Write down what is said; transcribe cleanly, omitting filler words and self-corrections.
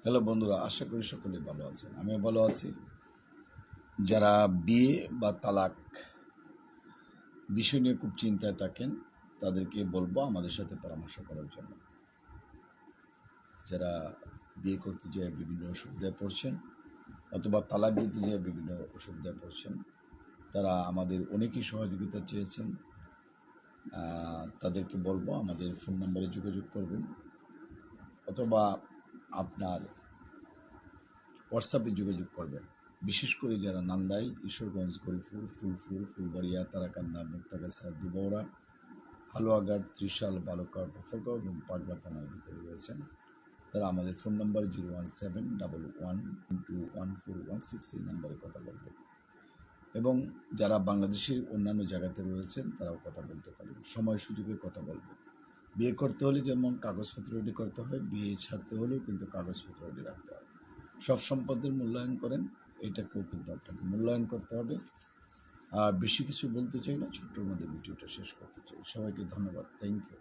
Hello বন্ধুরা, আশা করি সকলেই ভালো আছেন। আমিও ভালো আছি। যারা বিয়ে বা তালাক বিষয় নিয়ে খুব চিন্তায় থাকেন তাদেরকে বলবো আমাদের সাথে পরামর্শ করার জন্য। যারা বিয়ে করতে যেয়ে বিভিন্ন অসুবিধায় পড়ছেন অথবা তালাক দিতে যেয়ে বিভিন্ন অসুবিধায় পড়ছেন, তারা আমাদের অনেকই সহযোগিতা চেয়েছেন। তাদেরকে বলবো আমাদের ফোন নাম্বারে যোগাযোগ করবেন অথবা আপনার হোয়াটসঅ্যাপে যোগাযোগ করবেন। বিশেষ করে যারা নান্দাইল, ঈশ্বরগঞ্জ, গরিপুর, ফুলপুর, ফুলবাড়িয়া, তারাকান্দা, মুক্তাগাছা, দুবৌড়া, হালুয়াঘাট, ত্রিশাল, বালুকা, গফরগাঁও এবং পাগলা থানার ভিতরে রয়েছেন, তারা আমাদের ফোন নাম্বার 01711121416 এই নাম্বারে কথা বলবেন। এবং যারা বাংলাদেশের অন্যান্য জায়গাতে রয়েছেন তারাও কথা বলতে পারেন, সময় সুযোগের কথা বলবেন। বিয়ে করতে হলে যেমন কাগজপত্র রেডি করতে হয়, বিয়ে ছাড়তে হলেও কিন্তু কাগজপত্র রেডি রাখতে হয়। সব সম্পদের মূল্যায়ন করেন, এটাকেও কিন্তু আপনাকে মূল্যায়ন করতে হবে। বেশি কিছু বলতে চাই না, ছোট্টর মধ্যে ভিডিওটা শেষ করতে চাই। সবাইকে ধন্যবাদ, থ্যাংক ইউ।